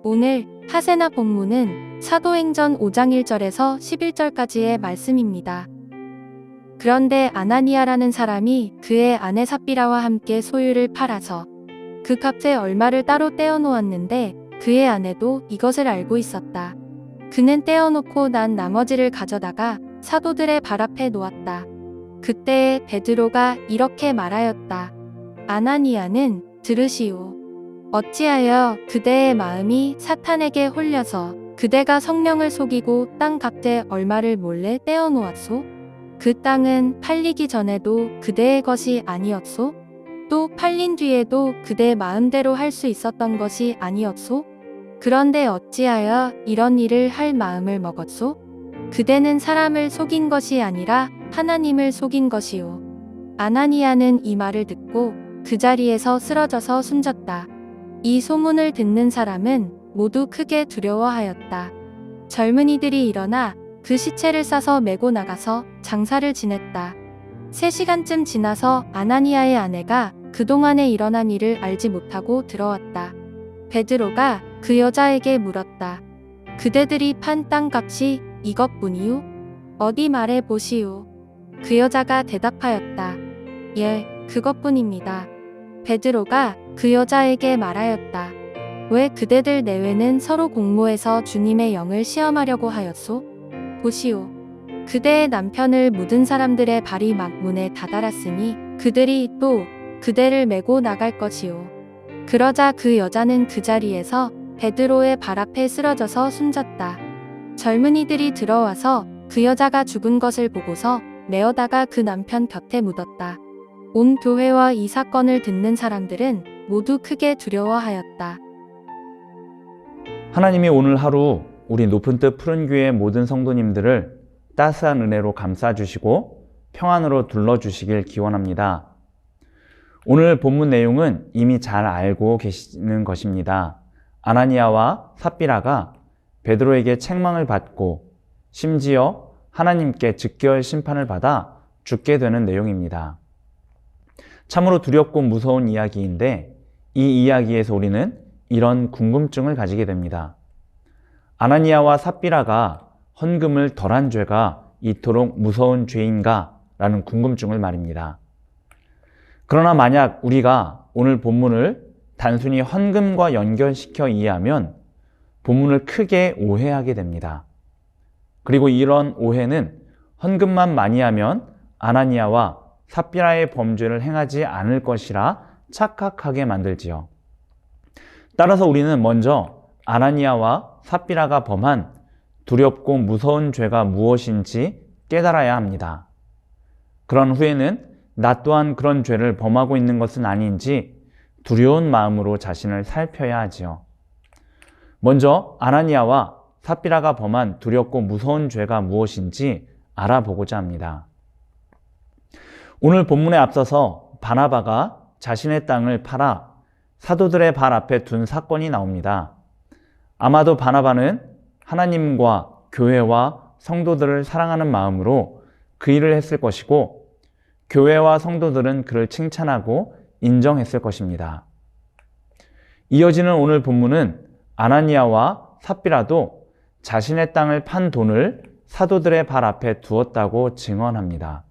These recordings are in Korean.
오늘 하세나 본문은 사도행전 5장 1절에서 11절까지의 말씀입니다. 그런데 아나니아라는 사람이 그의 아내 삽비라와 함께 소유를 팔아서 그 값의 얼마를 따로 떼어놓았는데 그의 아내도 이것을 알고 있었다. 그는 떼어놓고 난 나머지를 가져다가 사도들의 발 앞에 놓았다. 그때에 베드로가 이렇게 말하였다. 아나니아는 들으시오. 어찌하여 그대의 마음이 사탄에게 홀려서 그대가 성령을 속이고 땅 값의 얼마를 몰래 떼어놓았소? 그 땅은 팔리기 전에도 그대의 것이 아니었소? 또 팔린 뒤에도 그대 마음대로 할 수 있었던 것이 아니었소? 그런데 어찌하여 이런 일을 할 마음을 먹었소? 그대는 사람을 속인 것이 아니라 하나님을 속인 것이오. 아나니아는 이 말을 듣고 그 자리에서 쓰러져서 숨졌다. 이 소문을 듣는 사람은 모두 크게 두려워하였다. 젊은이들이 일어나 그 시체를 싸서 메고 나가서 장사를 지냈다. 3시간쯤 지나서 아나니아의 아내가 그동안에 일어난 일을 알지 못하고 들어왔다. 베드로가 그 여자에게 물었다. 그대들이 판 땅값이 이것뿐이요? 어디 말해 보시오. 그 여자가 대답하였다. 예, 그것뿐입니다. 베드로가 그 여자에게 말하였다. 왜 그대들 내외는 서로 공모해서 주님의 영을 시험하려고 하였소? 보시오. 그대의 남편을 묻은 사람들의 발이 막 문에 다다랐으니 그들이 또 그대를 메고 나갈 것이오. 그러자 그 여자는 그 자리에서 베드로의 발 앞에 쓰러져서 숨졌다. 젊은이들이 들어와서 그 여자가 죽은 것을 보고서 메어다가 그 남편 곁에 묻었다. 온 교회와 이 사건을 듣는 사람들은 모두 크게 두려워하였다. 하나님이 오늘 하루 우리 높은 뜻 푸른 교회의 모든 성도님들을 따스한 은혜로 감싸주시고 평안으로 둘러주시길 기원합니다. 오늘 본문 내용은 이미 잘 알고 계시는 것입니다. 아나니아와 삽비라가 베드로에게 책망을 받고 심지어 하나님께 즉결 심판을 받아 죽게 되는 내용입니다. 참으로 두렵고 무서운 이야기인데 이 이야기에서 우리는 이런 궁금증을 가지게 됩니다. 아나니아와 삽비라가 헌금을 덜한 죄가 이토록 무서운 죄인가? 라는 궁금증을 말입니다. 그러나 만약 우리가 오늘 본문을 단순히 헌금과 연결시켜 이해하면 본문을 크게 오해하게 됩니다. 그리고 이런 오해는 헌금만 많이 하면 아나니아와 삽비라의 범죄를 행하지 않을 것이라 착각하게 만들지요. 따라서 우리는 먼저 아나니아와 삽비라가 범한 두렵고 무서운 죄가 무엇인지 깨달아야 합니다. 그런 후에는 나 또한 그런 죄를 범하고 있는 것은 아닌지 두려운 마음으로 자신을 살펴야 하지요. 먼저 아나니아와 삽비라가 범한 두렵고 무서운 죄가 무엇인지 알아보고자 합니다. 오늘 본문에 앞서서 바나바가 자신의 땅을 팔아 사도들의 발 앞에 둔 사건이 나옵니다. 아마도 바나바는 하나님과 교회와 성도들을 사랑하는 마음으로 그 일을 했을 것이고 교회와 성도들은 그를 칭찬하고 인정했을 것입니다. 이어지는 오늘 본문은 아나니아와 삽비라도 자신의 땅을 판 돈을 사도들의 발 앞에 두었다고 증언합니다.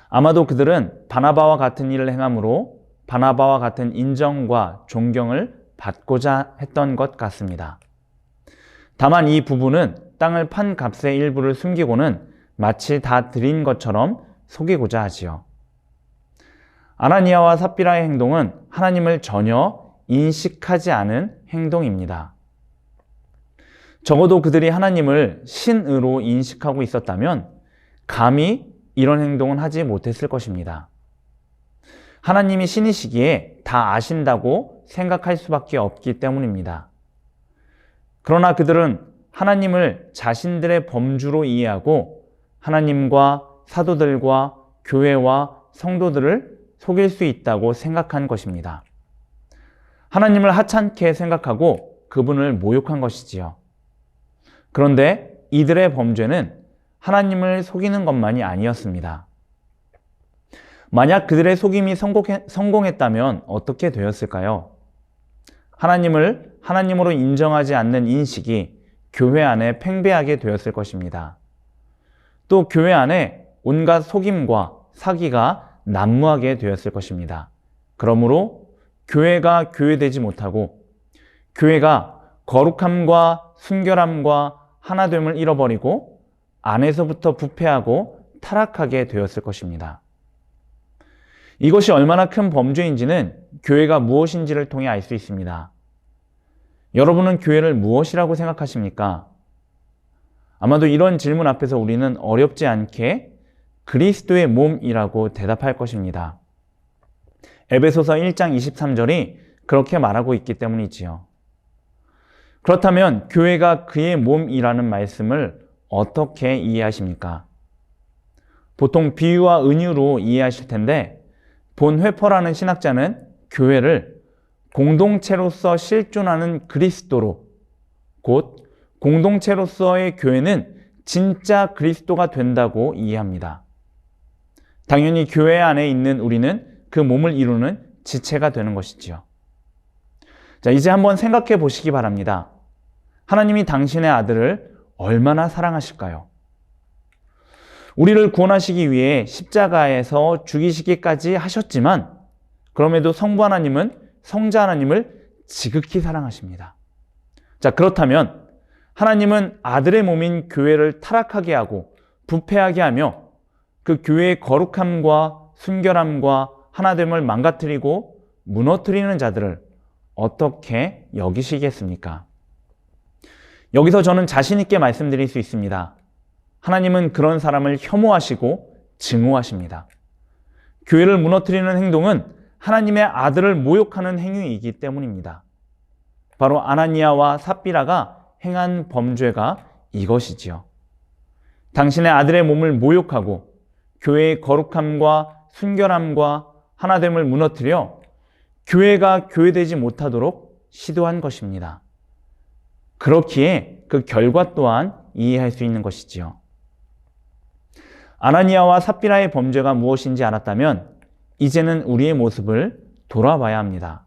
아마도 그들은 바나바와 같은 일을 행함으로 바나바와 같은 인정과 존경을 받고자 했던 것 같습니다. 다만 이 부부는 땅을 판 값의 일부를 숨기고는 마치 다 드린 것처럼 속이고자 하지요. 아나니아와 삽비라의 행동은 하나님을 전혀 인식하지 않은 행동입니다. 적어도 그들이 하나님을 신으로 인식하고 있었다면 감히 이런 행동은 하지 못했을 것입니다. 하나님이 신이시기에 다 아신다고 생각할 수밖에 없기 때문입니다. 그러나 그들은 하나님을 자신들의 범주로 이해하고 하나님과 사도들과 교회와 성도들을 속일 수 있다고 생각한 것입니다. 하나님을 하찮게 생각하고 그분을 모욕한 것이지요. 그런데 이들의 범죄는 하나님을 속이는 것만이 아니었습니다. 만약 그들의 속임이 성공했다면 어떻게 되었을까요? 하나님을 하나님으로 인정하지 않는 인식이 교회 안에 팽배하게 되었을 것입니다. 또 교회 안에 온갖 속임과 사기가 난무하게 되었을 것입니다. 그러므로 교회가 교회되지 못하고 교회가 거룩함과 순결함과 하나됨을 잃어버리고 안에서부터 부패하고 타락하게 되었을 것입니다. 이것이 얼마나 큰 범죄인지는 교회가 무엇인지를 통해 알 수 있습니다. 여러분은 교회를 무엇이라고 생각하십니까? 아마도 이런 질문 앞에서 우리는 어렵지 않게 그리스도의 몸이라고 대답할 것입니다. 에베소서 1장 23절이 그렇게 말하고 있기 때문이지요. 그렇다면 교회가 그의 몸이라는 말씀을 어떻게 이해하십니까? 보통 비유와 은유로 이해하실 텐데 본 회퍼라는 신학자는 교회를 공동체로서 실존하는 그리스도로, 곧 공동체로서의 교회는 진짜 그리스도가 된다고 이해합니다. 당연히 교회 안에 있는 우리는 그 몸을 이루는 지체가 되는 것이지요. 자, 이제 한번 생각해 보시기 바랍니다. 하나님이 당신의 아들을 얼마나 사랑하실까요? 우리를 구원하시기 위해 십자가에서 죽이시기까지 하셨지만 그럼에도 성부 하나님은 성자 하나님을 지극히 사랑하십니다. 자, 그렇다면 하나님은 아들의 몸인 교회를 타락하게 하고 부패하게 하며 그 교회의 거룩함과 순결함과 하나됨을 망가뜨리고 무너뜨리는 자들을 어떻게 여기시겠습니까? 여기서 저는 자신 있게 말씀드릴 수 있습니다. 하나님은 그런 사람을 혐오하시고 증오하십니다. 교회를 무너뜨리는 행동은 하나님의 아들을 모욕하는 행위이기 때문입니다. 바로 아나니아와 삽비라가 행한 범죄가 이것이지요. 당신의 아들의 몸을 모욕하고 교회의 거룩함과 순결함과 하나됨을 무너뜨려 교회가 교회되지 못하도록 시도한 것입니다. 그렇기에 그 결과 또한 이해할 수 있는 것이지요. 아나니아와 삽비라의 범죄가 무엇인지 알았다면 이제는 우리의 모습을 돌아봐야 합니다.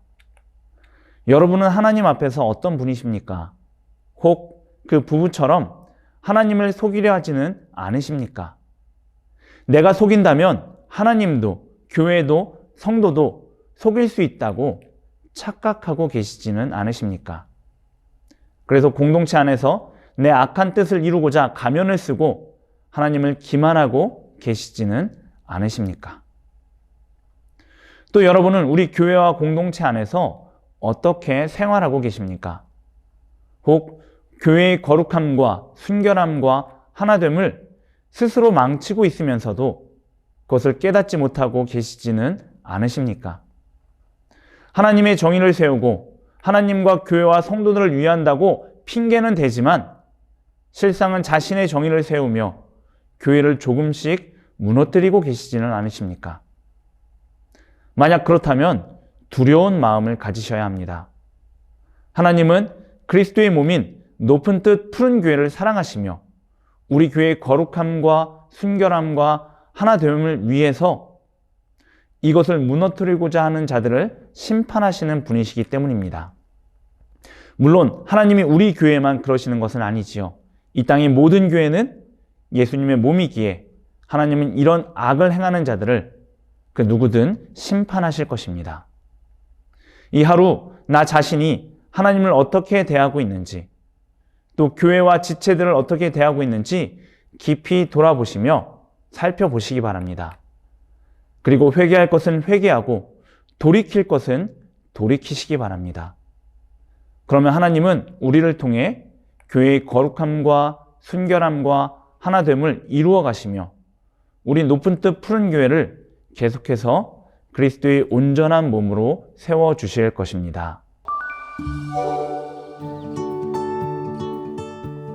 여러분은 하나님 앞에서 어떤 분이십니까? 혹 그 부부처럼 하나님을 속이려 하지는 않으십니까? 내가 속인다면 하나님도 교회도 성도도 속일 수 있다고 착각하고 계시지는 않으십니까? 그래서 공동체 안에서 내 악한 뜻을 이루고자 가면을 쓰고 하나님을 기만하고 계시지는 않으십니까? 또 여러분은 우리 교회와 공동체 안에서 어떻게 생활하고 계십니까? 혹 교회의 거룩함과 순결함과 하나됨을 스스로 망치고 있으면서도 그것을 깨닫지 못하고 계시지는 않으십니까? 하나님의 정의를 세우고 하나님과 교회와 성도들을 위한다고 핑계는 대지만 실상은 자신의 정의를 세우며 교회를 조금씩 무너뜨리고 계시지는 않으십니까? 만약 그렇다면 두려운 마음을 가지셔야 합니다. 하나님은 그리스도의 몸인 높은 뜻 푸른 교회를 사랑하시며 우리 교회의 거룩함과 순결함과 하나됨을 위해서 이것을 무너뜨리고자 하는 자들을 심판하시는 분이시기 때문입니다. 물론 하나님이 우리 교회만 그러시는 것은 아니지요. 이 땅의 모든 교회는 예수님의 몸이기에 하나님은 이런 악을 행하는 자들을 그 누구든 심판하실 것입니다. 이 하루 나 자신이 하나님을 어떻게 대하고 있는지 또 교회와 지체들을 어떻게 대하고 있는지 깊이 돌아보시며 살펴보시기 바랍니다. 그리고 회개할 것은 회개하고 돌이킬 것은 돌이키시기 바랍니다. 그러면 하나님은 우리를 통해 교회의 거룩함과 순결함과 하나됨을 이루어 가시며 우리 높은 뜻 푸른 교회를 계속해서 그리스도의 온전한 몸으로 세워주실 것입니다.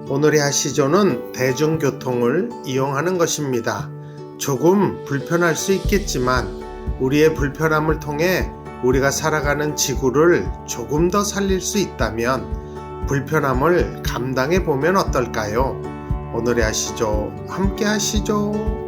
오늘의 하시조는 대중교통을 이용하는 것입니다. 조금 불편할 수 있겠지만 우리의 불편함을 통해 우리가 살아가는 지구를 조금 더 살릴 수 있다면 불편함을 감당해 보면 어떨까요? 오늘의 하시조 함께 하시죠.